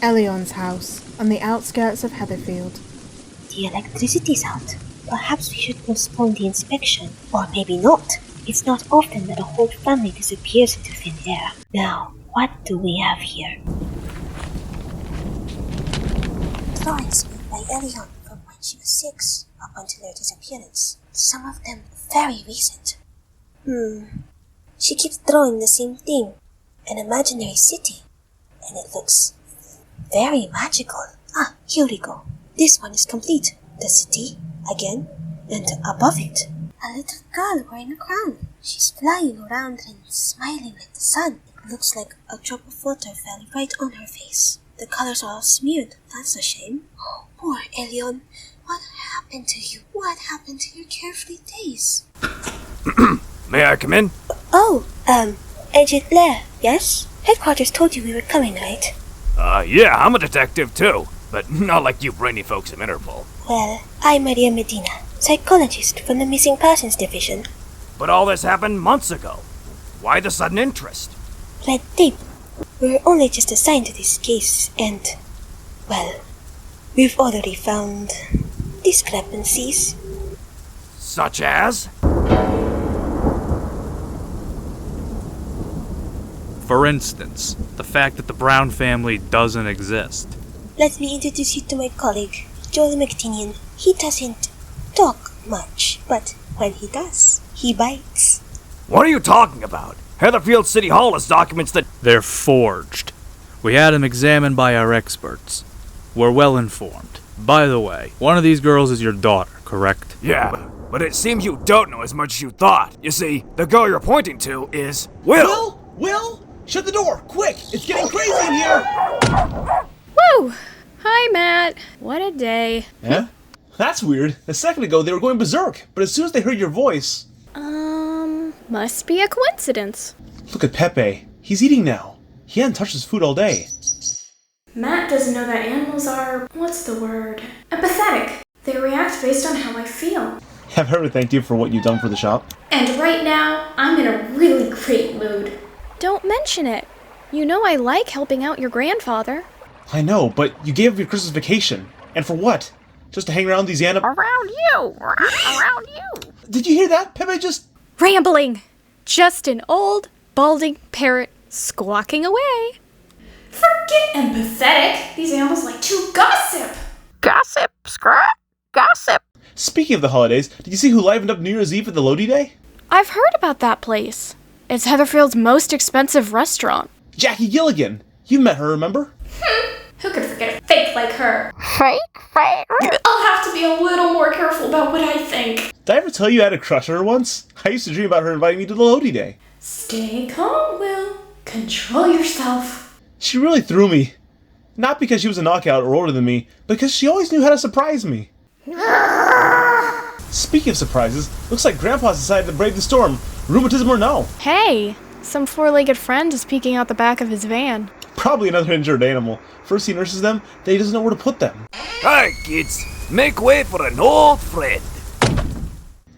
Elion's house, on the outskirts of Heatherfield. The electricity's out. Perhaps we should postpone the inspection. Or maybe not. It's not often that a whole family disappears into thin air. Now, what do we have here? Drawings made by Elion from when she was 6 up until her disappearance. Some of them very recent. She keeps drawing the same thing. An imaginary city. And it looks very magical. Ah, here we go. This one is complete. The city, again, and above it, a little girl wearing a crown. She's flying around and smiling like the sun. It looks like a drop of water fell right on her face. The colors are all smeared. That's a shame. Oh, poor Elion. What happened to you? What happened to your carefree days? May I come in? Oh, Agent Blair, yes? Headquarters told you we were coming, right? Yeah, I'm a detective too, but not like you brainy folks in Interpol. Well, I'm Maria Medina, psychologist from the Missing Persons Division. But all this happened months ago. Why the sudden interest? Red tape. We're only just assigned to this case, and, well, we've already found discrepancies. Such as? For instance, the fact that the Brown family doesn't exist. Let me introduce you to my colleague, Joel McTinian. He doesn't talk much, but when he does, he bites. What are you talking about? Heatherfield City Hall has documents that... They're forged. We had them examined by our experts. We're well informed. By the way, one of these girls is your daughter, correct? Yeah, but it seems you don't know as much as you thought. You see, the girl you're pointing to is... Will! Will? Shut the door, quick! It's getting crazy in here! Woo! Hi, Matt. What a day. Yeah? That's weird. A second ago they were going berserk, but as soon as they heard your voice... Must be a coincidence. Look at Pepe. He's eating now. He hadn't touched his food all day. Matt doesn't know that animals are, what's the word? Empathetic. They react based on how I feel. I've heard to thank you for what you've done for the shop. And right now, I'm in a really great mood. Don't mention it. You know I like helping out your grandfather. I know, but you gave up your Christmas vacation. And for what? Just to hang around these Around you! Around you! Did you hear that? Pepe just... Rambling! Just an old, balding parrot squawking away. Forget empathetic! These animals like to gossip! Gossip, scrap, gossip! Speaking of the holidays, did you see who livened up New Year's Eve at the Lodi Day? I've heard about that place. It's Heatherfield's most expensive restaurant. Jackie Gilligan. You met her, remember? Who could forget a fake like her? Fake? I'll have to be a little more careful about what I think. Did I ever tell you I had a crush on her once? I used to dream about her inviting me to the Lodi Day. Stay calm, Will. Control yourself. She really threw me. Not because she was a knockout or older than me, but because she always knew how to surprise me. Speaking of surprises, looks like Grandpa's decided to brave the storm, rheumatism or no. Hey, some four-legged friend is peeking out the back of his van. Probably another injured animal. First he nurses them, then he doesn't know where to put them. Hi, kids. Make way for an old friend.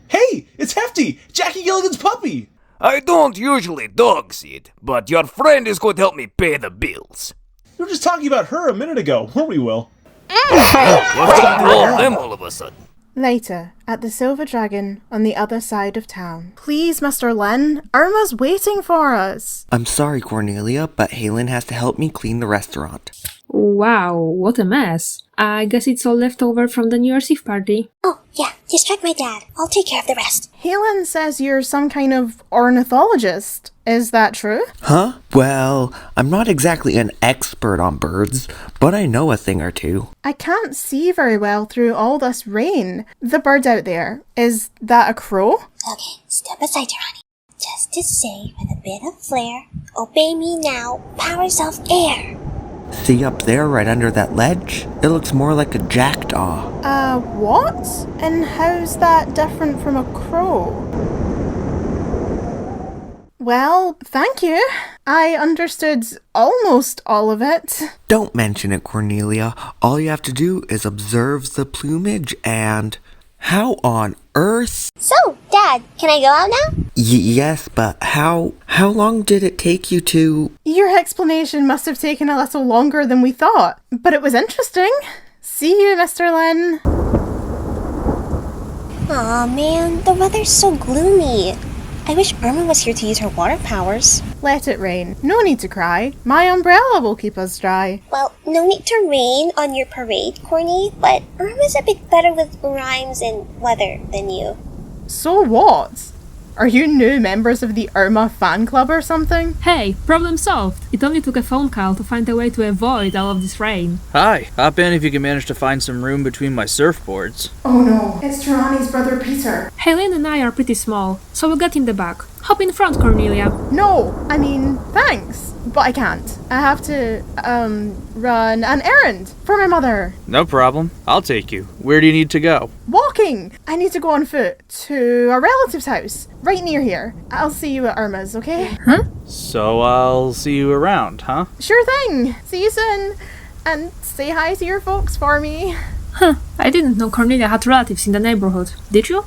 Hey, it's Hefty, Jackie Gilligan's puppy. I don't usually dog sit, but your friend is going to help me pay the bills. We were just talking about her a minute ago, weren't we, Will? What's up with all them all of a sudden? Later, at the Silver Dragon on the other side of town. Please, Mr. Lin, Irma's waiting for us. I'm sorry, Cornelia, but Halen has to help me clean the restaurant. Wow, what a mess. I guess it's all left over from the New Year's Eve party. Oh, yeah, distract my dad. I'll take care of the rest. Halen says you're some kind of ornithologist. Is that true? Huh? Well, I'm not exactly an expert on birds, but I know a thing or two. I can't see very well through all this rain. The bird out there, is that a crow? Okay, step aside, Ronnie. Just to say, with a bit of flair, obey me now, powers of air. See up there right under that ledge? It looks more like a jackdaw. What? And how's that different from a crow? Well, thank you. I understood almost all of it. Don't mention it, Cornelia. All you have to do is observe the plumage and... How on earth? So, Dad, can I go out now? Yes, but how long did it take you to... Your explanation must have taken a little longer than we thought, but it was interesting. See you, Mr. Len. Aw, man, the weather's so gloomy. I wish Irma was here to use her water powers. Let it rain. No need to cry. My umbrella will keep us dry. Well, no need to rain on your parade, Corny, but Irma's a bit better with rhymes and weather than you. So what? Are you new members of the Irma fan club or something? Hey, problem solved. It only took a phone call to find a way to avoid all of this rain. Hi, hop in if you can manage to find some room between my surfboards. Oh no, it's Tarani's brother Peter. Helen and I are pretty small, so we'll get in the back. Hop in front, Cornelia. No, I mean, thanks, but I can't. I have to, run an errand for my mother. No problem. I'll take you. Where do you need to go? Walking! I need to go on foot to a relative's house, right near here. I'll see you at Irma's, okay? Huh? So I'll see you around, huh? Sure thing! See you soon! And say hi to your folks for me. Huh, I didn't know Cornelia had relatives in the neighborhood. Did you?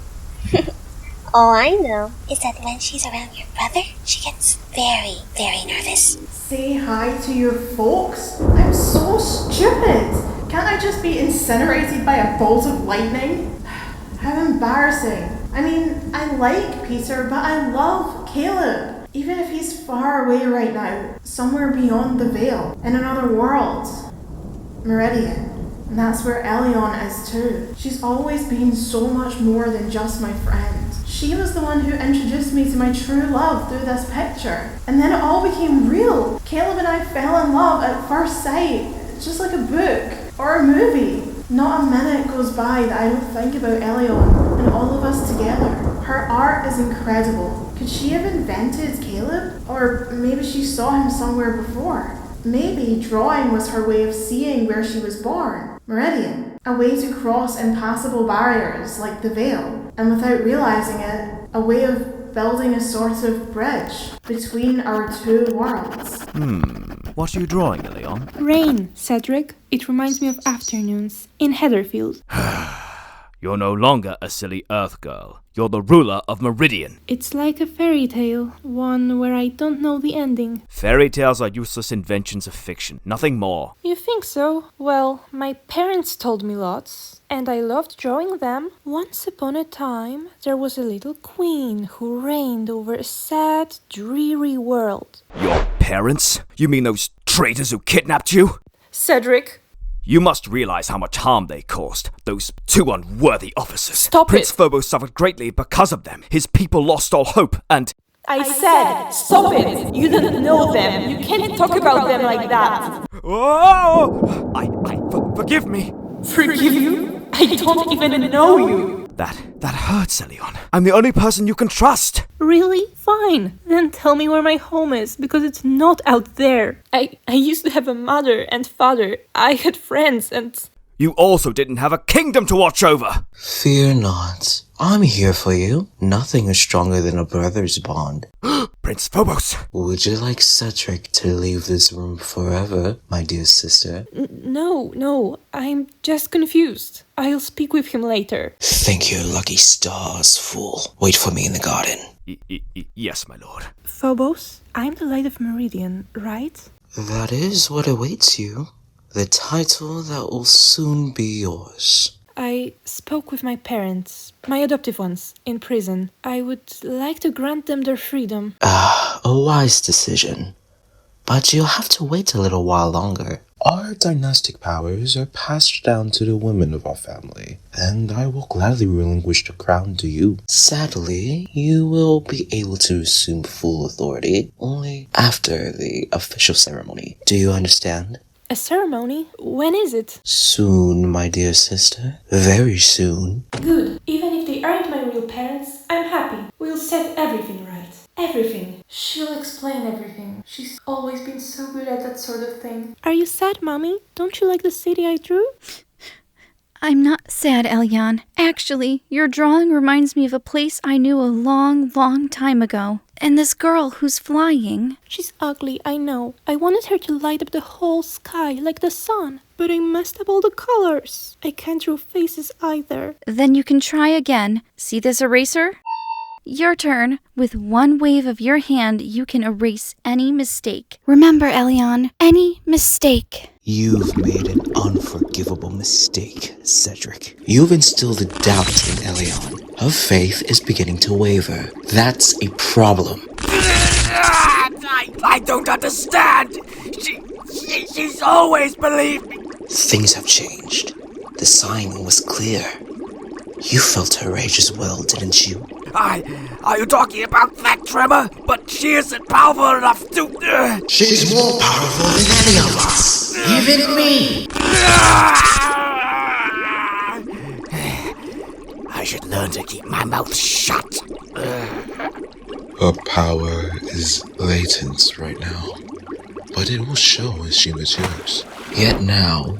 All I know is that when she's around your brother, she gets very, very nervous. Say hi to your folks? I'm so stupid! Can't I just be incinerated by a bolt of lightning? How embarrassing. I mean, I like Peter, but I love Caleb. Even if he's far away right now, somewhere beyond the veil, in another world. Meridian. And that's where Elion is too. She's always been so much more than just my friend. She was the one who introduced me to my true love through this picture. And then it all became real. Caleb and I fell in love at first sight. Just like a book or a movie. Not a minute goes by that I don't think about Elion and all of us together. Her art is incredible. Could she have invented Caleb? Or maybe she saw him somewhere before. Maybe drawing was her way of seeing where she was born. Meridian. A way to cross impassable barriers like the veil. And without realizing it, a way of building a sort of bridge between our two worlds. What are you drawing, Elion? Rain, Cedric. It reminds me of afternoons in Heatherfield. You're no longer a silly Earth girl. You're the ruler of Meridian. It's like a fairy tale, one where I don't know the ending. Fairy tales are useless inventions of fiction, nothing more. You think so? Well, my parents told me lots, and I loved drawing them. Once upon a time, there was a little queen who reigned over a sad, dreary world. Your parents? You mean those traitors who kidnapped you? Cedric! You must realize how much harm they caused, those two unworthy officers. Stop Prince it! Phobos suffered greatly because of them. His people lost all hope, and... I said, stop it! You don't know them. You can't talk about them like that. Oh! Forgive me. Forgive you? I don't even know you. That hurts, Elion. I'm the only person you can trust. Really? Fine. Then tell me where my home is, because it's not out there. I used to have a mother and father. I had friends and... You also didn't have a kingdom to watch over. Fear not. I'm here for you. Nothing is stronger than a brother's bond. Prince Phobos. Would you like Cedric to leave this room forever, my dear sister? No. I'm just confused. I'll speak with him later. Thank your lucky stars, fool. Wait for me in the garden. Yes, my lord. Phobos, I'm the light of Meridian, right? That is what awaits you. The title that will soon be yours. I spoke with my parents, my adoptive ones, in prison. I would like to grant them their freedom. A wise decision. But you'll have to wait a little while longer. Our dynastic powers are passed down to the women of our family, and I will gladly relinquish the crown to you. Sadly, you will be able to assume full authority only after the official ceremony. Do you understand? A ceremony? When is it? Soon, my dear sister. Very soon. Good. Even if they aren't my real parents, I'm happy. We'll set everything right. Everything. She'll explain everything. She's always been so good at that sort of thing. Are you sad, Mommy? Don't you like the city I drew? I'm not sad, Elion. Actually, your drawing reminds me of a place I knew a long, long time ago. And this girl who's flying... She's ugly, I know. I wanted her to light up the whole sky like the sun. But I messed up all the colors. I can't draw faces either. Then you can try again. See this eraser? Your turn. With one wave of your hand, you can erase any mistake. Remember, Elion, any mistake. You've made an unforgivable mistake, Cedric. You've instilled a doubt in Elion. Her faith is beginning to waver. That's a problem. I don't understand. She's always believed me. Things have changed. The sign was clear. You felt her rage as well, didn't you? Are you talking about that tremor? But she isn't powerful enough to... She's more powerful than any of us. Even me. I should learn to keep my mouth shut. Her power is latent right now, but it will show as she matures. Yet now,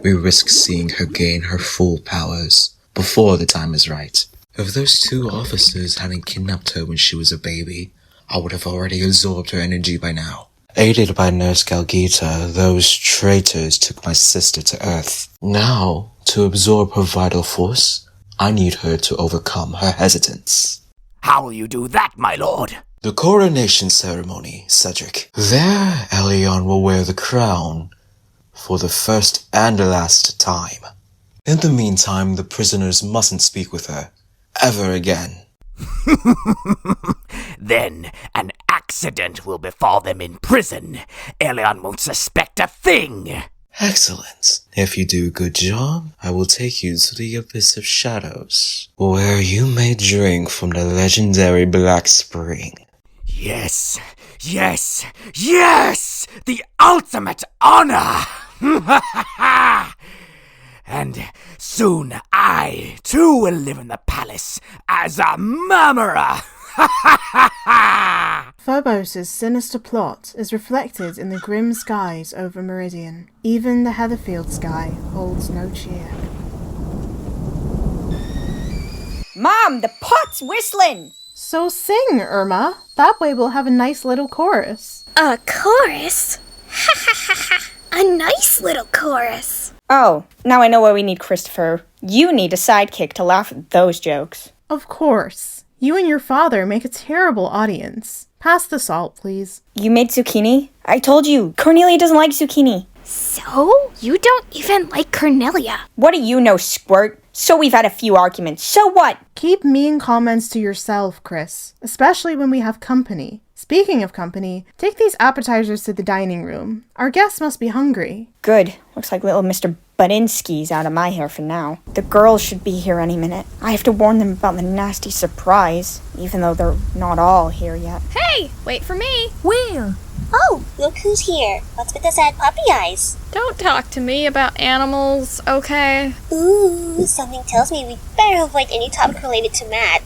we risk seeing her gain her full powers before the time is right. If those two officers hadn't kidnapped her when she was a baby, I would have already absorbed her energy by now. Aided by Nurse Galgita, those traitors took my sister to Earth. Now, to absorb her vital force, I need her to overcome her hesitance. How will you do that, my lord? The coronation ceremony, Cedric. There, Elion will wear the crown for the first and last time. In the meantime, the prisoners mustn't speak with her ever again. Then an accident will befall them in prison. Elion won't suspect a thing. Excellent. If you do a good job, I will take you to the Abyss of Shadows, where you may drink from the legendary Black Spring. Yes, yes, yes! The ultimate honor! And soon I, too, will live in the palace as a murmurer! Phobos' sinister plot is reflected in the grim skies over Meridian. Even the Heatherfield sky holds no cheer. Mom, the pot's whistling! So sing, Irma. That way we'll have a nice little chorus. A chorus? Ha ha ha ha! A nice little chorus. Oh, now I know why we need Christopher. You need a sidekick to laugh at those jokes. Of course. You and your father make a terrible audience. Pass the salt, please. You made zucchini? I told you, Cornelia doesn't like zucchini. So? You don't even like Cornelia. What do you know, squirt? So we've had a few arguments. So what? Keep mean comments to yourself, Chris. Especially when we have company. Speaking of company, take these appetizers to the dining room. Our guests must be hungry. Good. Looks like little Mr. Badinsky's out of my hair for now. The girls should be here any minute. I have to warn them about the nasty surprise, even though they're not all here yet. Hey, wait for me. Where? Oh, look who's here. What's with the sad puppy eyes? Don't talk to me about animals, okay? Ooh, something tells me we'd better avoid any topic related to Matt.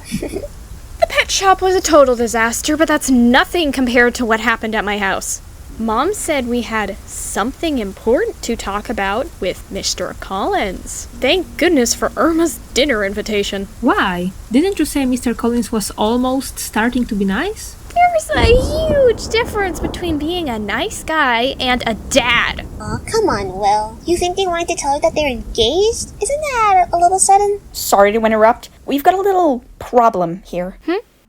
The pet shop was a total disaster, but that's nothing compared to what happened at my house. Mom said we had something important to talk about with Mr. Collins. Thank goodness for Irma's dinner invitation. Why? Didn't you say Mr. Collins was almost starting to be nice? There's a huge difference between being a nice guy and a dad. Oh, come on, Will. You think they wanted to tell you that they're engaged? Isn't that a little sudden? Sorry to interrupt. We've got a little problem here.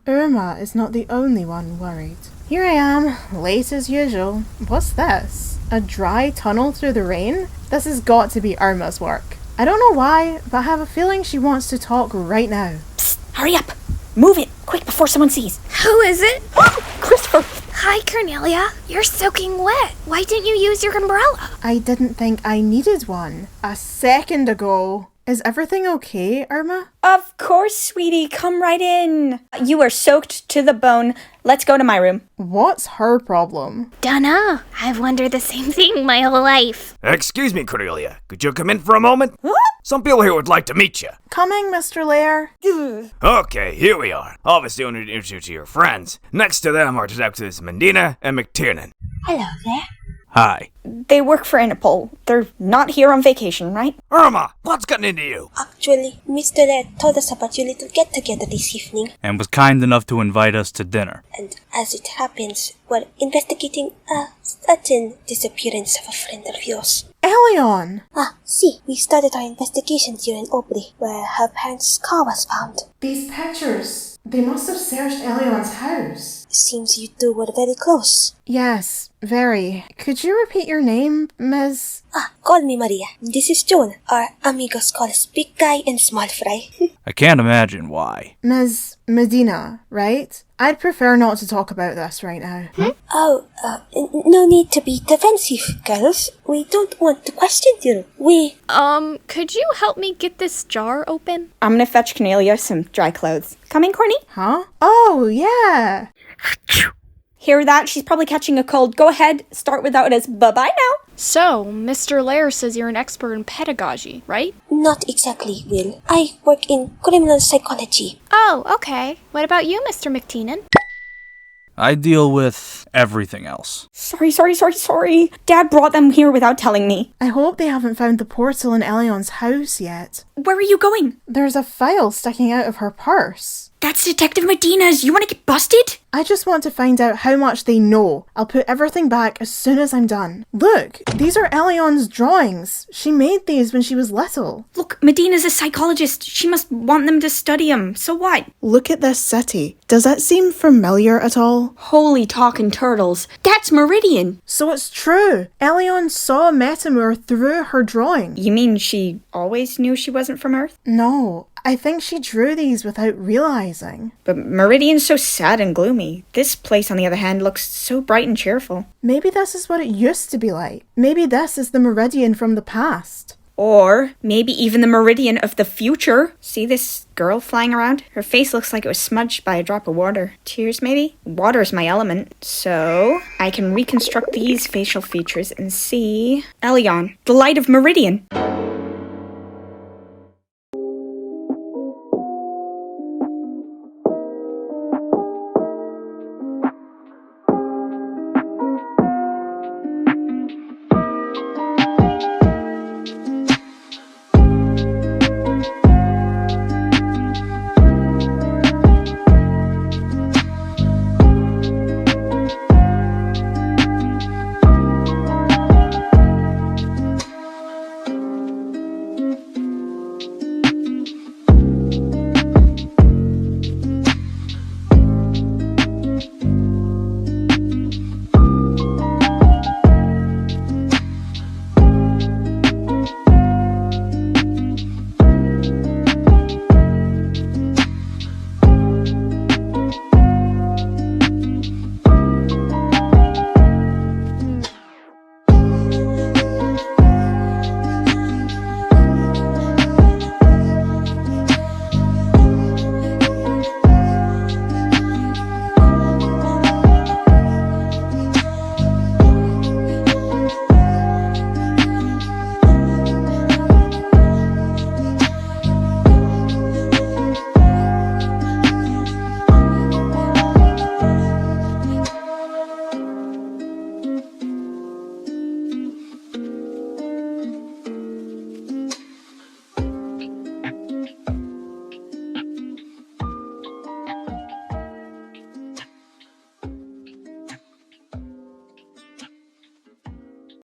Irma is not the only one worried. Here I am, late as usual. What's this? A dry tunnel through the rain? This has got to be Irma's work. I don't know why, but I have a feeling she wants to talk right now. Psst, hurry up! Move it, quick, before someone sees. Who is it? Christopher! Hi, Cornelia. You're soaking wet. Why didn't you use your umbrella? I didn't think I needed one. A second ago. Is everything okay, Irma? Of course, sweetie. Come right in. You are soaked to the bone. Let's go to my room. What's her problem? Dunno. I've wondered the same thing my whole life. Excuse me, Cornelia. Could you come in for a moment? Some people here would like to meet you. Coming, Mr. Lair. Okay, here we are. Obviously, I want to introduce you to your friends. Next to them are Detectives Medina and McTiernan. Hello there. Hi. They work for Interpol. They're not here on vacation, right? Irma, what's gotten into you? Actually, Mr. Lair told us about your little get-together this evening. And was kind enough to invite us to dinner. And as it happens, we're investigating a sudden disappearance of a friend of yours. Elion! See, we started our investigation here in Aubrey, where her parents' car was found. These pictures. They must have searched Elion's house. Seems you two were very close. Yes, very. Could you repeat your name, Ms.? Call me Maria. This is Joan. Our amigos call us Big Guy and Small Fry. I can't imagine why. Ms. Medina, right? I'd prefer not to talk about this right now. No need to be defensive, girls. We don't want to question you. Could you help me get this jar open? I'm gonna fetch Cornelia some dry clothes. Coming, Corny? Huh? Oh, yeah. Hear that? She's probably catching a cold. Go ahead, start without us. Bye-bye now. So, Mr. Lair says you're an expert in pedagogy, right? Not exactly, Will. I work in criminal psychology. Oh, okay. What about you, Mr. McTeenan? I deal with everything else. Sorry. Dad brought them here without telling me. I hope they haven't found the portal in Elion's house yet. Where are you going? There's a file sticking out of her purse. That's Detective Medina's. You want to get busted? I just want to find out how much they know. I'll put everything back as soon as I'm done. Look, these are Elion's drawings. She made these when she was little. Look, Medina's a psychologist. She must want them to study them. So what? Look at this city. Does that seem familiar at all? Holy talking turtles. That's Meridian. So it's true. Elion saw Metamor through her drawing. You mean she always knew she wasn't from Earth? No, I think she drew these without realizing. But Meridian's so sad and gloomy. This place, on the other hand, looks so bright and cheerful. Maybe this is what it used to be like. Maybe this is the Meridian from the past. Or maybe even the Meridian of the future. See this girl flying around? Her face looks like it was smudged by a drop of water. Tears, maybe? Water's my element. So I can reconstruct these facial features and see Elion, the light of Meridian.